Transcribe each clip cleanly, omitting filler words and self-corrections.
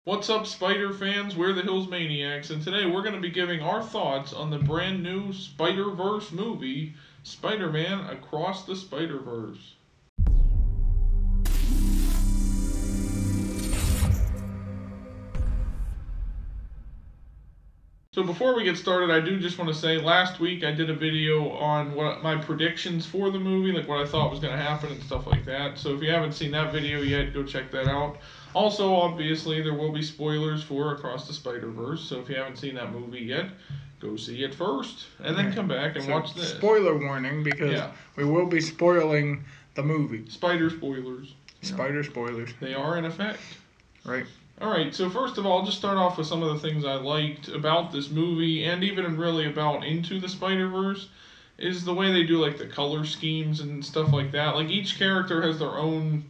What's up, Spider fans? We're the Hills Maniacs, and today we're going to be giving our thoughts on the brand new Spider-Verse movie, Spider-Man Across the Spider-Verse. So before we get started, I do just want to say last week I did a video on what my predictions for the movie, like what I thought was going to happen and stuff like that. So if you haven't seen that video yet, go check that out. Also, obviously, there will be spoilers for Across the Spider-Verse, so if you haven't seen that movie yet, go see it first, and then come back and watch this. Spoiler warning, because we will be spoiling the movie. Spider spoilers. Spider spoilers. They are in effect. Right. Alright, so first of all, I'll just start off with some of the things I liked about this movie, and even really about Into the Spider-Verse, is the way they do, like, the color schemes and stuff like that. Like, each character has their own,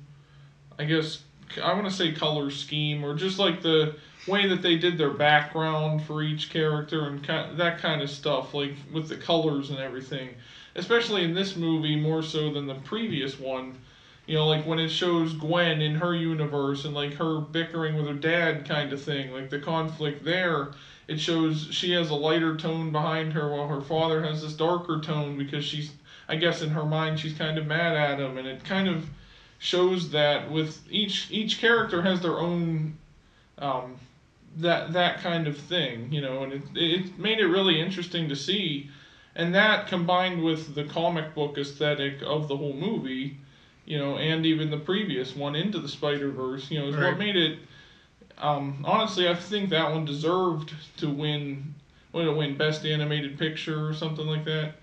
I guess, I want to say color scheme, or just, like, the way that they did their background for each character and that kind of stuff, like, with the colors and everything. Especially in this movie, more so than the previous one. You know, like when it shows Gwen in her universe and like her bickering with her dad kind of thing, like the conflict there, it shows she has a lighter tone behind her while her father has this darker tone because she's, I guess in her mind, she's kind of mad at him, and it kind of shows that with each character has their own that kind of thing, you know, and it made it really interesting to see, and that combined with the comic book aesthetic of the whole movie, you know, and even the previous one, Into the Spider-Verse, you know, is what made it, honestly, I think that one deserved to win Best Animated Picture or something like that.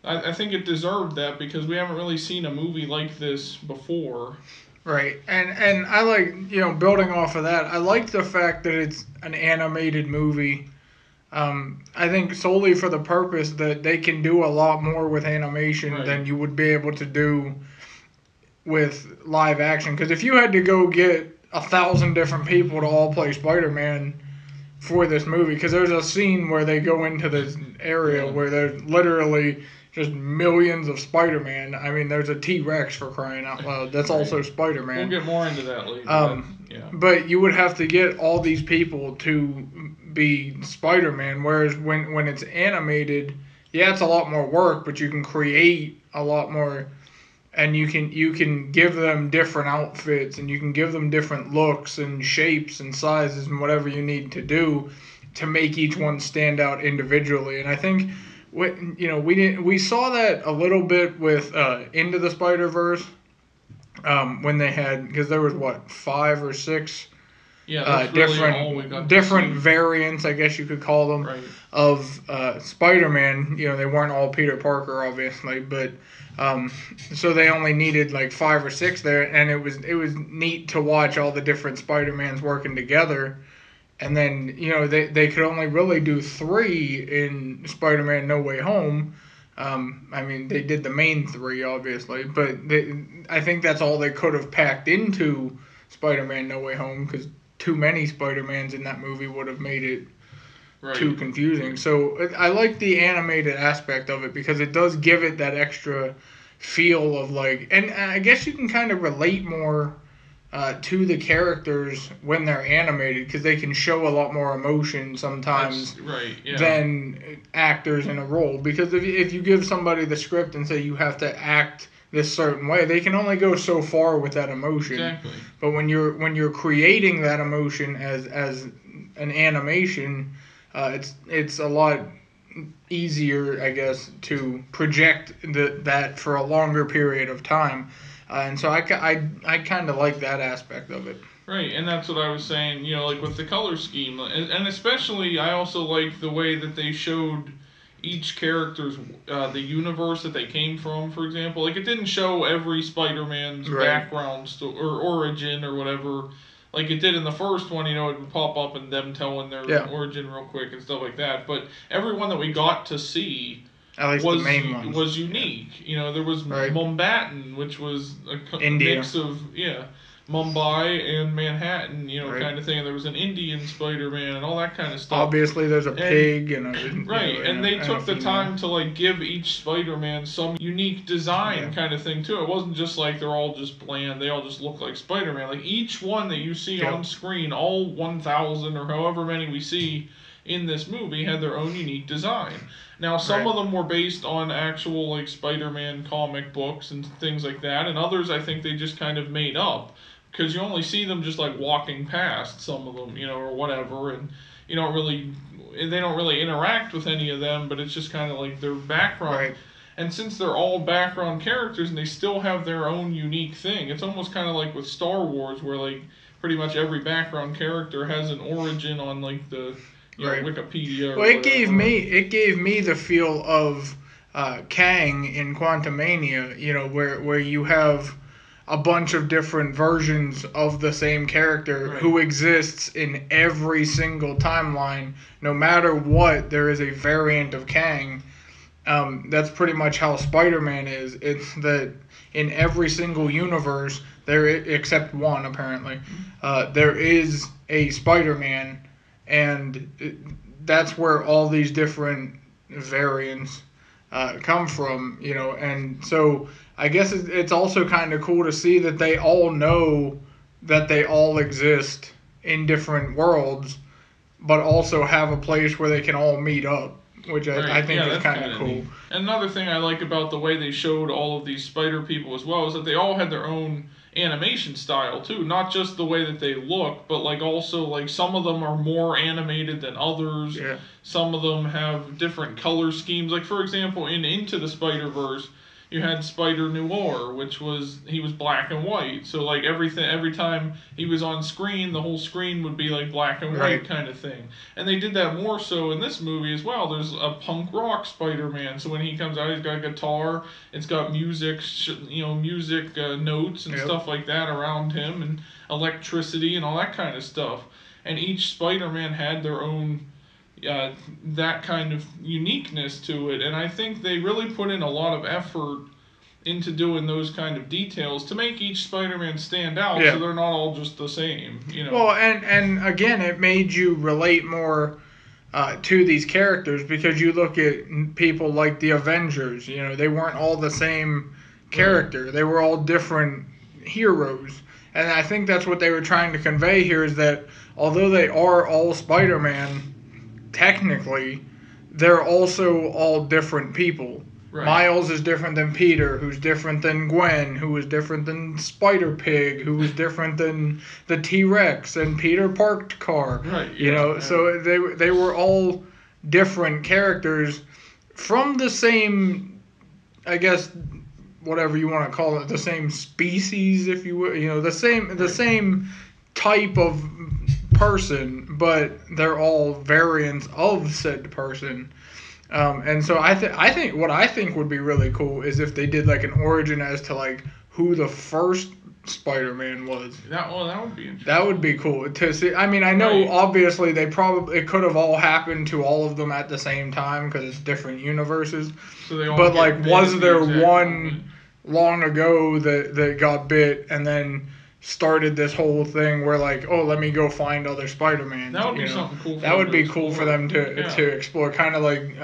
I think it deserved that because we haven't really seen a movie like this before. Right, and I like, you know, building off of that, I like the fact that it's an animated movie. I think solely for the purpose that they can do a lot more with animation than you would be able to do with live action. Because if you had to go get 1,000 different people to all play Spider-Man for this movie, because there's a scene where they go into this area where there's literally just millions of Spider-Man. I mean, there's a T-Rex, for crying out loud. That's also Spider-Man. We'll get more into that later. But you would have to get all these people to be Spider-Man, whereas when it's animated, yeah, it's a lot more work, but you can create a lot more. And you can give them different outfits, and you can give them different looks and shapes and sizes and whatever you need to do to make each one stand out individually. And I think, we saw that a little bit with Into the Spider-Verse when they had, because there was 5 or 6 different variants, I guess you could call them, of Spider-Man. You know, they weren't all Peter Parker, obviously, but. So they only needed like 5 or 6 there, and it was neat to watch all the different Spider-Mans working together. And then, you know, they could only really do 3 in Spider-Man No Way Home. I mean, they did the main 3, obviously, but I think that's all they could have packed into Spider-Man No Way Home, because too many Spider-Mans in that movie would have made it too confusing. So I like the animated aspect of it because it does give it that extra feel of like, and I guess you can kind of relate more to the characters when they're animated because they can show a lot more emotion sometimes than actors in a role. Because if you give somebody the script and say you have to act this certain way, they can only go so far with that emotion. Exactly. But when you're creating that emotion as an animation, it's a lot easier, I guess, to project that for a longer period of time, and so I kind of like that aspect of it. Right, and that's what I was saying. You know, like with the color scheme, and especially I also like the way that they showed each character's the universe that they came from. For example, like it didn't show every Spider-Man's background or origin or whatever. Like it did in the first one, you know, it would pop up and them telling their origin real quick and stuff like that. But everyone that we got to see was unique. You know, there was Mumbattan, which was a mix of Mumbai and Manhattan, right. kind of thing. And there was an Indian Spider-Man and all that kind of stuff. Obviously, there's a pig and right, and they took the time to like give each Spider-Man some unique design kind of thing too. It wasn't just like they're all just bland. They all just look like Spider-Man. Like each one that you see on screen, all 1,000 or however many we see in this movie, had their own unique design. Now, some of them were based on actual like Spider-Man comic books and things like that, and others I think they just kind of made up because you only see them just like walking past some of them, or whatever, and they don't really interact with any of them, but it's just kind of like their background. Right. And since they're all background characters and they still have their own unique thing, it's almost kind of like with Star Wars, where like pretty much every background character has an origin on like the Wikipedia. Well, it gave me the feel of Kang in Quantumania, where you have a bunch of different versions of the same character who exists in every single timeline. No matter what, there is a variant of Kang. That's pretty much how Spider-Man is. It's that in every single universe, except one apparently, there is a Spider-Man, and that's where all these different variants come from, and so I guess it's also kind of cool to see that they all know that they all exist in different worlds, but also have a place where they can all meet up, which I think is kind of cool. Neat. And another thing I like about the way they showed all of these spider people as well is that they all had their own animation style too, not just the way that they look, but like also like some of them are more animated than others. Yeah. Some of them have different color schemes. Like for example, in Into the Spider-Verse, you had Spider Noir, he was black and white. So like every time he was on screen, the whole screen would be like black and white kind of thing. And they did that more so in this movie as well. There's a punk rock Spider-Man. So when he comes out, he's got a guitar. It's got music, music notes and stuff like that around him, and electricity and all that kind of stuff. And each Spider-Man had their own that kind of uniqueness to it, and I think they really put in a lot of effort into doing those kind of details to make each Spider-Man stand out, so they're not all just the same, Well, and again, it made you relate more to these characters, because you look at people like the Avengers, they weren't all the same character. They were all different heroes. And I think that's what they were trying to convey here, is that although they are all Spider-Man, technically, they're also all different people. Right. Miles is different than Peter, who's different than Gwen, who is different than Spider-Pig, who is different than the T-Rex and Peter Parked car. Right. So they were all different characters from the same, I guess, whatever you want to call it, the same species, if you will, the same type of person, but they're all variants of said person. And so I think what I think would be really cool is if they did like an origin as to like who the first Spider-Man was. That would be interesting. That would be cool to see. I mean, I know obviously it could have all happened to all of them at the same time because it's different universes. So they all but like, was there one long ago that got bit and then started this whole thing where like, oh, let me go find other Spider-Man. That would be something cool. That would be cool for them to explore, kind of like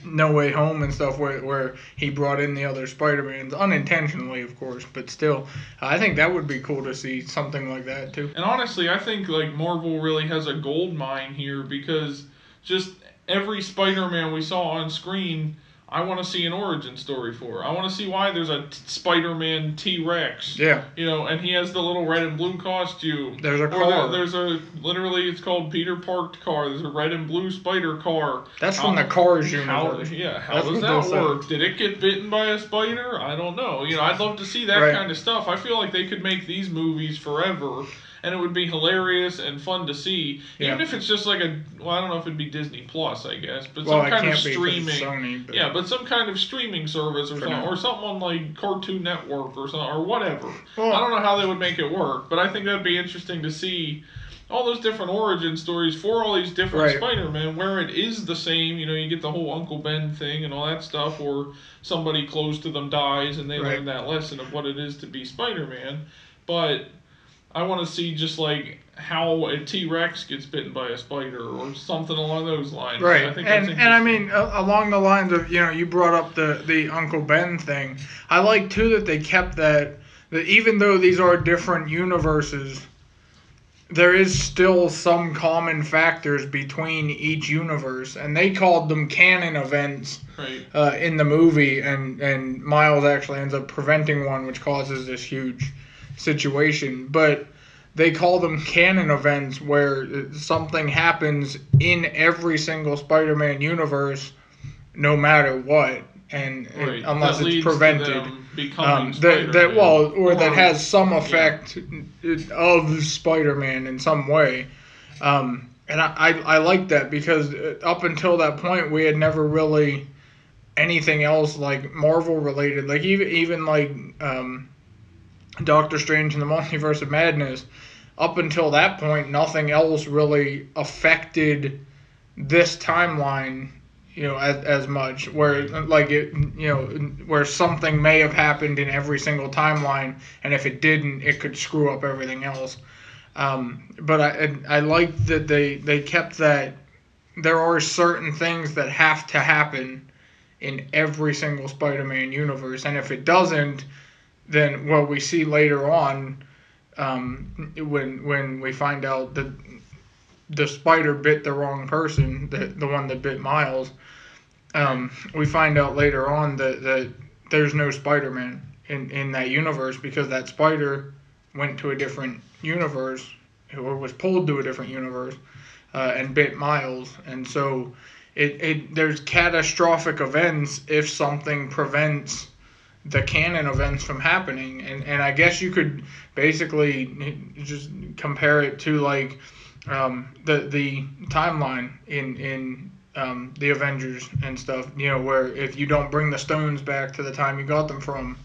No Way Home and stuff, where he brought in the other Spider-Mans unintentionally, of course, but still, I think that would be cool to see something like that too. And honestly, I think like Marvel really has a gold mine here, because just every Spider-Man we saw on screen, I want to see an origin story for. I want to see why there's a Spider-Man T-Rex. Yeah. And he has the little red and blue costume. There's a car. Literally, it's called Peter Parked car. There's a red and blue spider car. That's from the Cars universe. How does that work? Did it get bitten by a spider? I don't know. I'd love to see that kind of stuff. I feel like they could make these movies forever, and it would be hilarious and fun to see. Even if it's just like I don't know if it'd be Disney Plus, I guess, but some kind of streaming. Sony, but some kind of streaming service or something, or something on like Cartoon Network or something, or whatever. Well, I don't know how they would make it work, but I think that'd be interesting to see all those different origin stories for all these different Spider-Man, where it is the same. You get the whole Uncle Ben thing and all that stuff, or somebody close to them dies and they learn that lesson of what it is to be Spider-Man. but I want to see just like how a T-Rex gets bitten by a spider or something along those lines. Right. I think and I mean, along the lines of, you brought up the Uncle Ben thing. I like too that they kept that even though these are different universes, there is still some common factors between each universe, and they called them canon events in the movie, and Miles actually ends up preventing one, which causes this huge situation. But they call them canon events where something happens in every single Spider-Man universe, no matter what, and unless it's prevented. That has some effect of Spider-Man in some way. And I like that because up until that point we had never really anything else like Marvel related, like even like Doctor Strange and the Multiverse of Madness. Up until that point, nothing else really affected this timeline, as much. Where like it, where something may have happened in every single timeline, and if it didn't, it could screw up everything else. But I like that they kept that. There are certain things that have to happen in every single Spider-Man universe, and if it doesn't, then what we see later on. When we find out that the spider bit the wrong person, the one that bit Miles, we find out later on that there's no Spider-Man in that universe because that spider went to a different universe or was pulled to a different universe and bit Miles, and so there's catastrophic events if something prevents the canon events from happening, and I guess you could basically just compare it to like the timeline in the Avengers and stuff, where if you don't bring the stones back to the time you got them from,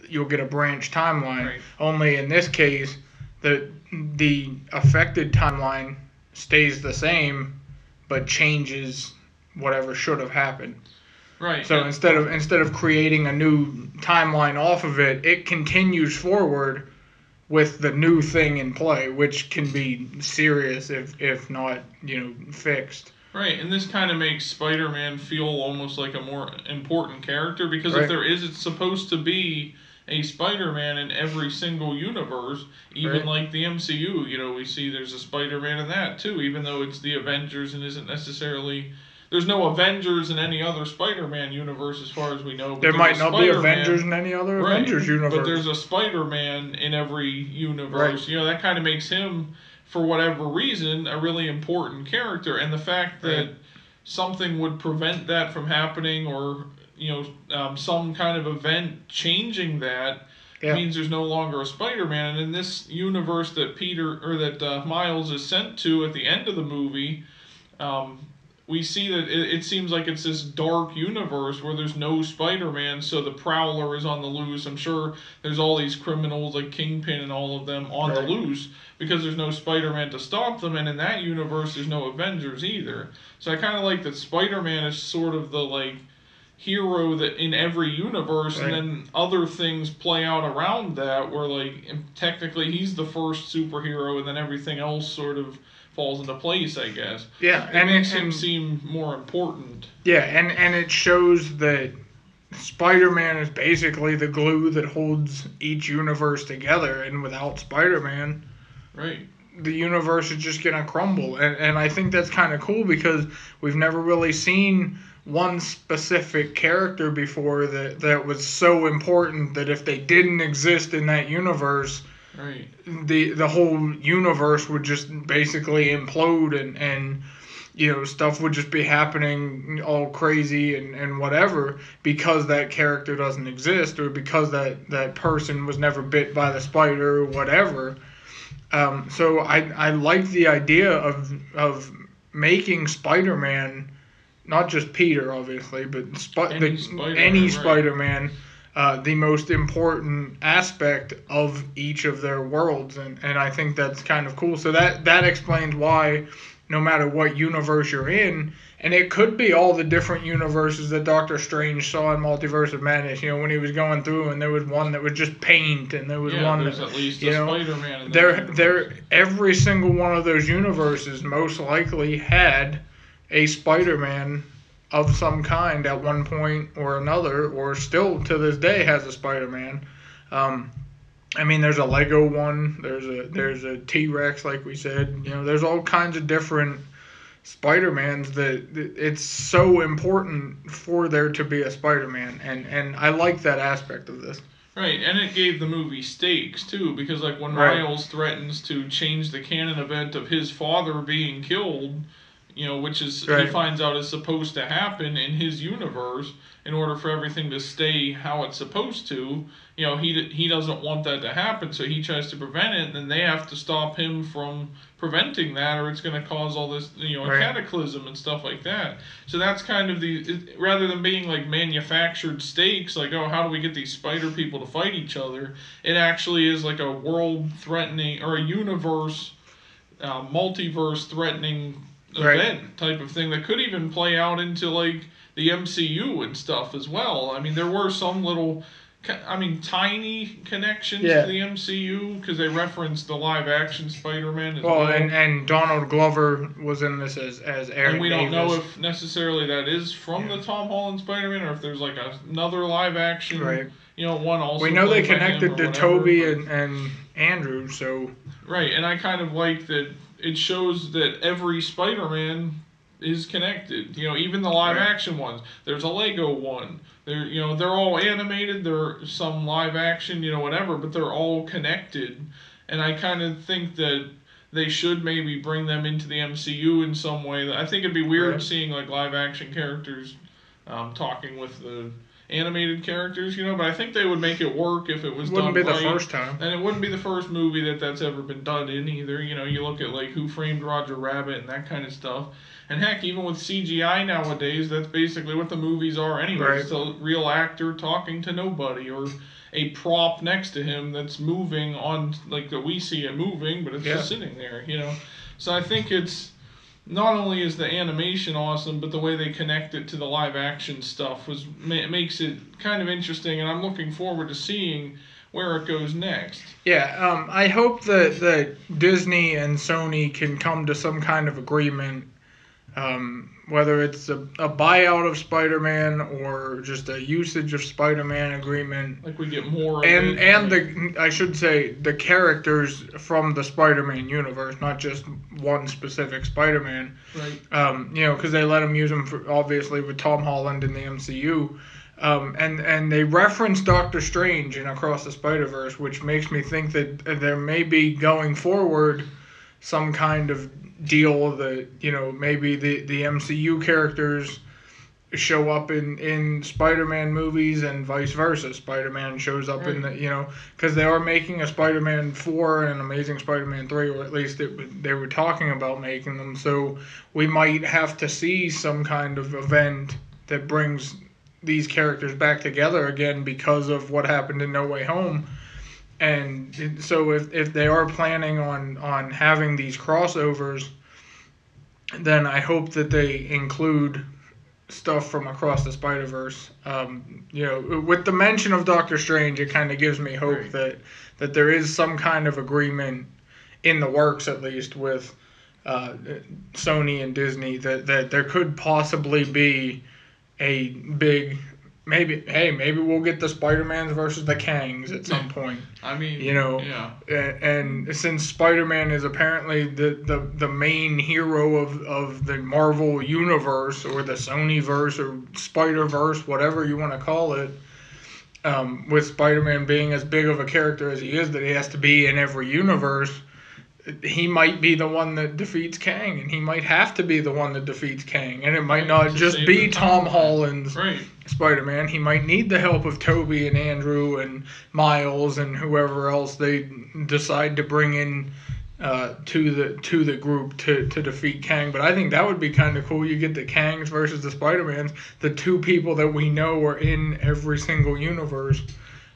you'll get a branch timeline. Right. Only in this case, the affected timeline stays the same, but changes whatever should have happened. Right. So instead of creating a new timeline off of it, it continues forward with the new thing in play, which can be serious if not, fixed. Right, and this kind of makes Spider-Man feel almost like a more important character because if there is, it's supposed to be a Spider-Man in every single universe, even like the MCU. We see there's a Spider-Man in that too, even though it's the Avengers and isn't necessarily. There's no Avengers in any other Spider-Man universe as far as we know. But there might not be Avengers in any other Avengers universe. But there's a Spider-Man in every universe. Right. That kind of makes him, for whatever reason, a really important character. And the fact that something would prevent that from happening or, some kind of event changing that means there's no longer a Spider-Man. And in this universe that Miles is sent to at the end of the movie, we see that it seems like it's this dark universe where there's no Spider-Man, so the Prowler is on the loose. I'm sure there's all these criminals like Kingpin and all of them on the loose because there's no Spider-Man to stop them, and in that universe there's no Avengers either. So I kind of like that Spider-Man is sort of the hero that in every universe, and then other things play out around that where technically he's the first superhero, and then everything else sort of falls into place, I guess. Yeah, it makes him seem more important. Yeah, and it shows that Spider-Man is basically the glue that holds each universe together, and without Spider-Man, the universe is just gonna crumble. And I think that's kind of cool because we've never really seen one specific character before that was so important that if they didn't exist in that universe, the whole universe would just basically implode and stuff would just be happening all crazy and whatever because that character doesn't exist or because that person was never bit by the spider or whatever. So I like the idea of making Spider-Man, not just Peter obviously, but any Spider-Man. The most important aspect of each of their worlds, and I think that's kind of cool. So that explains why no matter what universe you're in. And it could be all the different universes that Doctor Strange saw in Multiverse of Madness. You know, when he was going through, and there was one that was just paint, and there was one there's that, at least you a know, Spider-Man in there. Every single one of those universes most likely had a Spider-Man of some kind at one point or another, or still to this day has a Spider-Man. I mean, there's a Lego one. There's a T-Rex, like we said. You know, there's all kinds of different Spider-Mans that it's so important for there to be a Spider-Man, and I like that aspect of this. Right, and it gave the movie stakes too, because like when Miles threatens to change the canon event of his father being killed, you know, which is he finds out is supposed to happen in his universe in order for everything to stay how it's supposed to. You know, he doesn't want that to happen, so he tries to prevent it, and then they have to stop him from preventing that, or it's going to cause all this, you know, a cataclysm and stuff like that. So that's kind of rather than being like manufactured stakes, like, oh, how do we get these spider people to fight each other? It actually is like a world-threatening, or a universe, multiverse-threatening event type of thing that could even play out into like the MCU and stuff as well. I mean, there were some little, tiny connections to the MCU, because they referenced the live-action Spider-Man as well. Well, and Donald Glover was in this as Eric And we don't Davis. know if necessarily that is from the Tom Holland Spider-Man, or if there's like another live-action, you know, one also. We know they connected to whatever, Toby and Andrew, so. Right, and I kind of like that it shows that every Spider-Man is connected. You know, even the live-action ones. There's a Lego one. They're all animated. There's some live-action, you know, whatever, but they're all connected. And I kind of think that they should maybe bring them into the MCU in some way. I think it'd be weird seeing like live-action characters talking with the animated characters, you know, but I think they would make it work if it was done right. Wouldn't be the first time. And it wouldn't be the first movie that's ever been done in either. You know, you look at like Who Framed Roger Rabbit and that kind of stuff. And heck, even with CGI nowadays, that's basically what the movies are anyway. It's a real actor talking to nobody, or a prop next to him that's moving on, like that we see it moving, but it's just sitting there, you know. So I think it's, not only is the animation awesome, but the way they connect it to the live action stuff makes it kind of interesting, and I'm looking forward to seeing where it goes next. Yeah, I hope that Disney and Sony can come to some kind of agreement, whether it's a buyout of Spider-Man or just a usage of Spider-Man agreement. Like we get more I should say the characters from the Spider-Man universe, not just one specific Spider-Man. Right. You know, because they let them use them for, obviously with Tom Holland in the MCU. And they reference Doctor Strange in Across the Spider-Verse, which makes me think that there may be going forward some kind of deal that, you know, maybe the MCU characters show up in Spider-Man movies and vice versa. Spider-Man shows up in the, you know, because they are making a Spider-Man 4 and an Amazing Spider-Man 3, or at least they were talking about making them. So we might have to see some kind of event that brings these characters back together again because of what happened in No Way Home. And so if they are planning on having these crossovers, then I hope that they include stuff from Across the Spider-Verse. You know, with the mention of Doctor Strange, it kind of gives me hope that there is some kind of agreement in the works, at least with Sony and Disney, that there could possibly be a big, maybe we'll get the Spider-Mans versus the Kangs at some point. I mean, you know, and since Spider-Man is apparently the main hero of the Marvel universe, or the Sonyverse, or Spider-Verse, whatever you want to call it, with Spider-Man being as big of a character as he is, that he has to be in every universe, he might be the one that defeats Kang, and he might have to be the one that defeats Kang, and it might not just be Tom Holland's Spider-Man. He might need the help of Toby and Andrew and Miles and whoever else they decide to bring in to the group to defeat Kang. But I think that would be kind of cool. You get the Kangs versus the Spider-Mans, the two people that we know are in every single universe.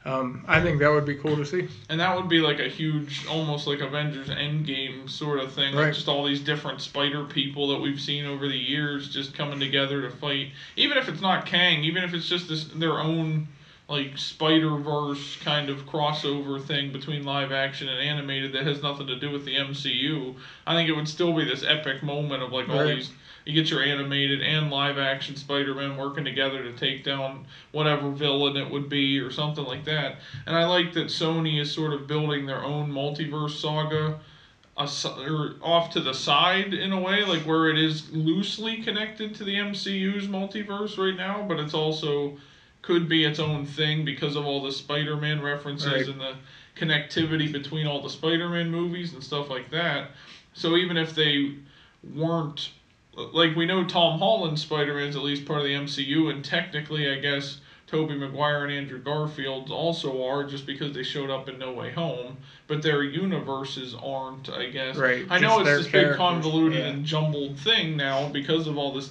I think that would be cool to see. And that would be like a huge, almost like Avengers Endgame sort of thing. Like just all these different spider people that we've seen over the years just coming together to fight. Even if it's not Kang, even if it's just their own like Spider-Verse kind of crossover thing between live action and animated that has nothing to do with the MCU, I think it would still be this epic moment of like all these, you get your animated and live action Spider-Man working together to take down whatever villain it would be or something like that. And I like that Sony is sort of building their own multiverse saga or off to the side in a way, like where it is loosely connected to the MCU's multiverse right now, but it's also could be its own thing because of all the Spider-Man references and the connectivity between all the Spider-Man movies and stuff like that. So even if they weren't, like we know Tom Holland's Spider-Man's at least part of the MCU, and technically I guess Tobey Maguire and Andrew Garfield also are just because they showed up in No Way Home, but their universes aren't, I guess. Right. I know it's this big convoluted and jumbled thing now because of all this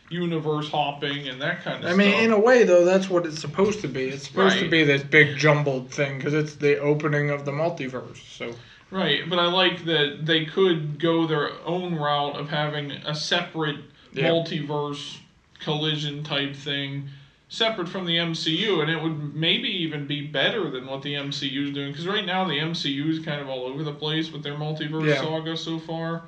universe hopping and that kind of stuff. I mean, in a way, though, that's what it's supposed to be. It's supposed to be this big jumbled thing because it's the opening of the multiverse. So. Right, but I like that they could go their own route of having a separate multiverse collision type thing separate from the MCU, and it would maybe even be better than what the MCU is doing, because right now the MCU is kind of all over the place with their multiverse saga so far.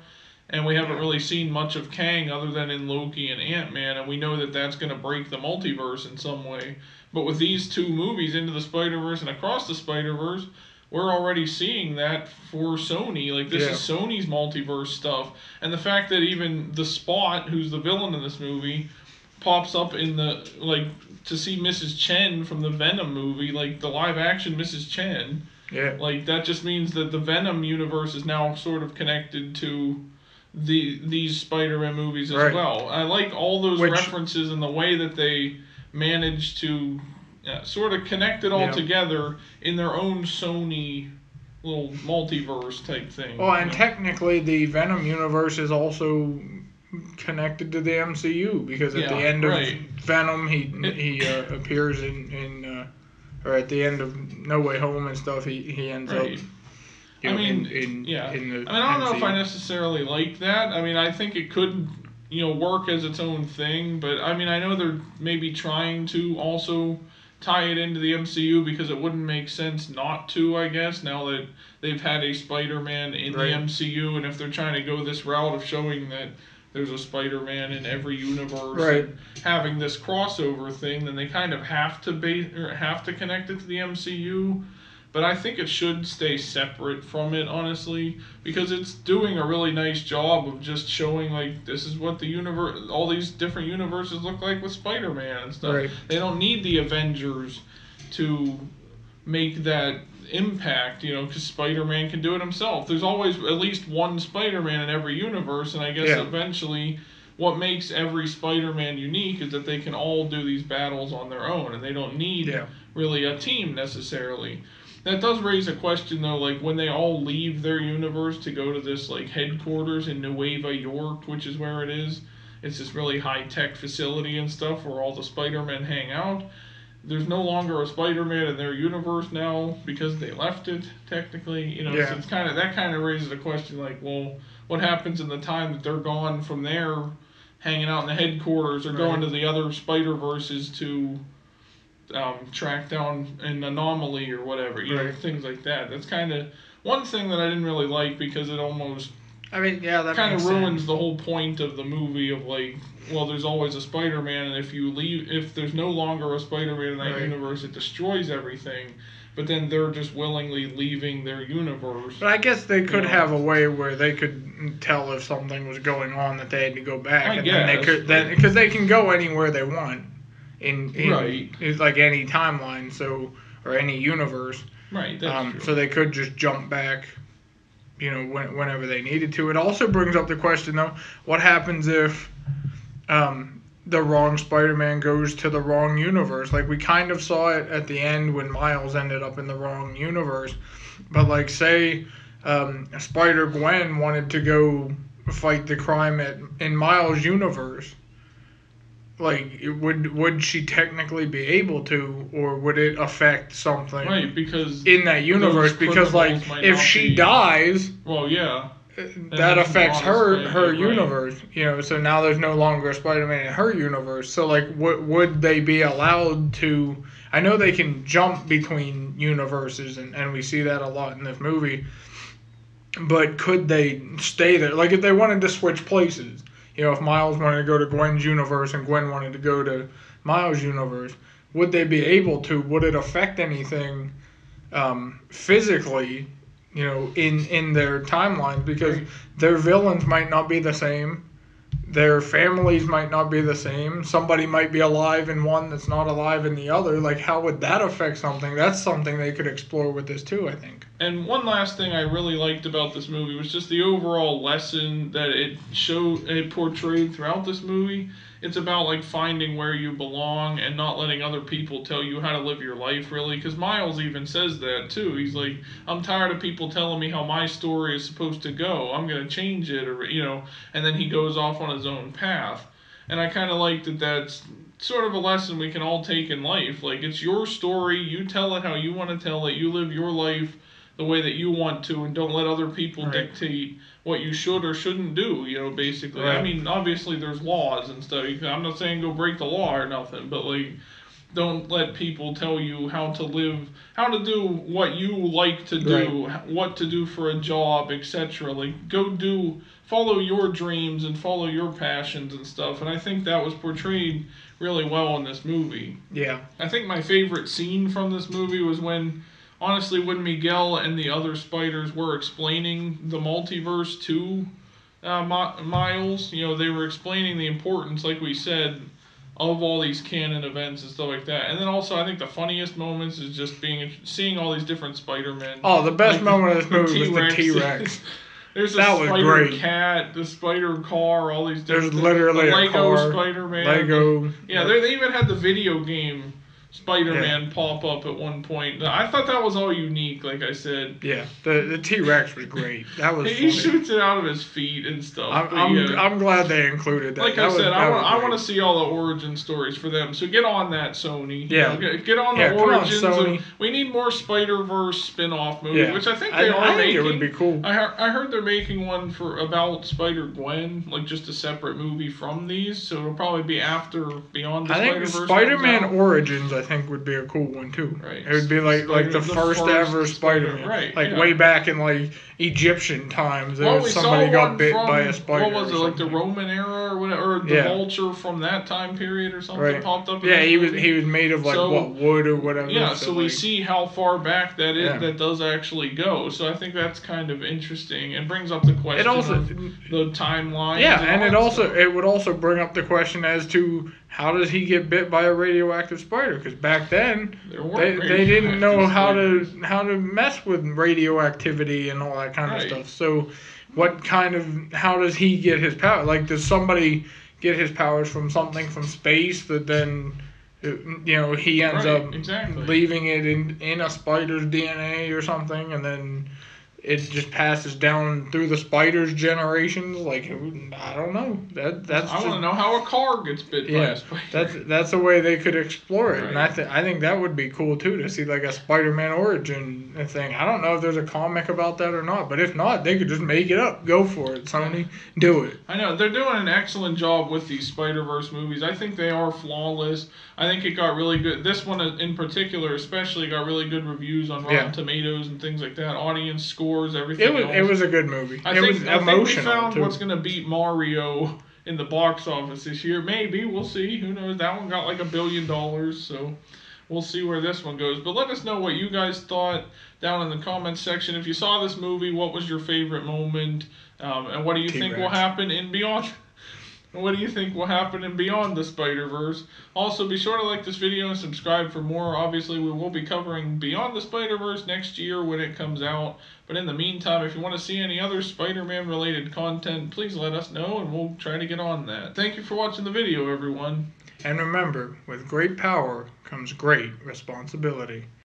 And we haven't really seen much of Kang other than in Loki and Ant-Man, and we know that that's going to break the multiverse in some way. But with these two movies, Into the Spider-Verse and Across the Spider-Verse, we're already seeing that for Sony. Like, this is Sony's multiverse stuff. And the fact that even the Spot, who's the villain in this movie, pops up in the, like, to see Mrs. Chen from the Venom movie, like, the live-action Mrs. Chen. Yeah. Like, that just means that the Venom universe is now sort of connected to these Spider-Man movies as well. I like all those references and the way that they managed to sort of connect it all together in their own Sony little multiverse type thing. Well, and technically the Venom universe is also connected to the MCU because at the end of Venom he appears in or at the end of No Way Home and stuff he ends up I mean, I don't know if I necessarily like that. I mean, I think it could, work as its own thing. But, I mean, I know they're maybe trying to also tie it into the MCU because it wouldn't make sense not to, I guess, now that they've had a Spider-Man in the MCU. And if they're trying to go this route of showing that there's a Spider-Man in every universe and having this crossover thing, then they kind of have to connect it to the MCU. But I think it should stay separate from it, honestly, because it's doing a really nice job of just showing, like, this is what the universe, all these different universes look like with Spider-Man and stuff. They don't need the Avengers to make that impact, because Spider-Man can do it himself. There's always at least one Spider-Man in every universe, and I guess eventually what makes every Spider-Man unique is that they can all do these battles on their own, and they don't need really a team necessarily. That does raise a question, though, like, when they all leave their universe to go to this, like, headquarters in Nueva York, which is where it is. It's this really high-tech facility and stuff where all the Spider-Men hang out. There's no longer a Spider-Man in their universe now because they left it, technically. So it's that kind of raises a question, like, well, what happens in the time that they're gone from there, hanging out in the headquarters, or going to the other Spider-Verses to track down an anomaly or whatever, things like that. That's kind of one thing that I didn't really like because it almost that kind of ruins the whole point of the movie of, like, well, there's always a Spider-Man, and if there's no longer a Spider-Man in that universe, it destroys everything. But then they're just willingly leaving their universe. But I guess they could have a way where they could tell if something was going on that they had to go back. Then they could, because they can go anywhere they want. In like any timeline, or any universe, that's true. So they could just jump back, whenever they needed to. It also brings up the question, though, what happens if the wrong Spider-Man goes to the wrong universe? Like, we kind of saw it at the end when Miles ended up in the wrong universe, but, like, say Spider-Gwen wanted to go fight the crime in Miles' universe. like, would she technically be able to, or would it affect something? Right, because in that universe, because like if she dies, well, yeah, that affects her universe. Right. You know, so now there's no longer a Spider-Man in her universe. So like, would they be allowed to? I know they can jump between universes, and we see that a lot in this movie. But could they stay there? Like if they wanted to switch places, you know, if Miles wanted to go to Gwen's universe and Gwen wanted to go to Miles' universe, would they be able to? Would it affect anything physically, you know, in their timelines? Because their villains might not be the same. Their families might not be the same. Somebody might be alive in one that's not alive in the other. Like, how would that affect something? That's something they could explore with this too, I think. And one last thing I really liked about this movie was just the overall lesson that it portrayed throughout this movie. It's about like finding where you belong and not letting other people tell you how to live your life, really. Because Miles even says that too. He's like, I'm tired of people telling me how my story is supposed to go. I'm gonna change it, or you know. And then he goes off on his own path. And I kind of like that. That's sort of a lesson we can all take in life. Like, it's your story. You tell it how you want to tell it. You live your life the way that you want to, and don't let other people dictate what you should or shouldn't do, you know, basically. Right. I mean, obviously there's laws and stuff. I'm not saying go break the law or nothing, but like, don't let people tell you how to live, how to do what you like to do, what to do for a job, etc. Like, follow your dreams and follow your passions and stuff. And I think that was portrayed really well in this movie. Yeah. I think my favorite scene from this movie was when Miguel and the other spiders were explaining the multiverse to Miles. You know, they were explaining the importance, like we said, of all these canon events and stuff like that. And then also, I think the funniest moments is just seeing all these different Spider-Men. Oh, the best moment of this movie was the T-Rex. There's a spider cat, the spider car, all these different. There's literally the Lego a car, Spider-Man. Lego. Yeah, they even had the video game Spider-Man pop up at one point. I thought that was all unique, like I said. Yeah, the T-Rex was great. That was he shoots it out of his feet and stuff. I'm glad they included that. Like I said, I want to see all the origin stories for them. So get on that, Sony. Yeah. You know, get on the origins. Sony. We need more Spider-Verse spin-off movie, which I think they are making. I think it would be cool. I heard they're making one about Spider-Gwen, like just a separate movie from these. So it'll probably be after Beyond the Spider-Verse. I think Spider-Man Origins, I think, would be a cool one too. Right. It would be like the first ever Spider-Man. Right. Like way back in like Egyptian times, somebody got bit by a spider. What was it, like the Roman era or whatever, or the vulture from that time period or something popped up? Yeah, he was made of like wood or whatever. Yeah, so we see how far back that is. That does actually go. So I think that's kind of interesting and brings up the question of the timeline. Yeah, and it would also bring up the question as to how does he get bit by a radioactive spider? Because back then they didn't know how to mess with radioactivity and all that kind of stuff. So how does he get his power? Like, does somebody get his powers from something from space that then he ends up leaving it in a spider's DNA or something, and then it just passes down through the spider's generations? Like, I don't know. I want to know how a car gets bit by a spider. That's a way they could explore it, and I think that would be cool too, to see like a Spider-Man origin thing. I don't know if there's a comic about that or not, but if not, they could just make it up. Go for it, Sony. Do it. I know they're doing an excellent job with these Spider-Verse movies. I think they are flawless. I think it got really good. This one in particular, especially, got really good reviews on Rotten Tomatoes and things like that. Audience scores, everything. It was a good movie. I think we found what's going to beat Mario in the box office this year. Maybe, we'll see. Who knows? That one got like $1 billion, so we'll see where this one goes. But let us know what you guys thought down in the comments section. If you saw this movie, what was your favorite moment? And what do you think will happen in Beyond? What do you think will happen in Beyond the Spider-Verse? Also, be sure to like this video and subscribe for more. Obviously, we will be covering Beyond the Spider-Verse next year when it comes out. But in the meantime, if you want to see any other Spider-Man related content, please let us know and we'll try to get on that. Thank you for watching the video, everyone. And remember, with great power comes great responsibility.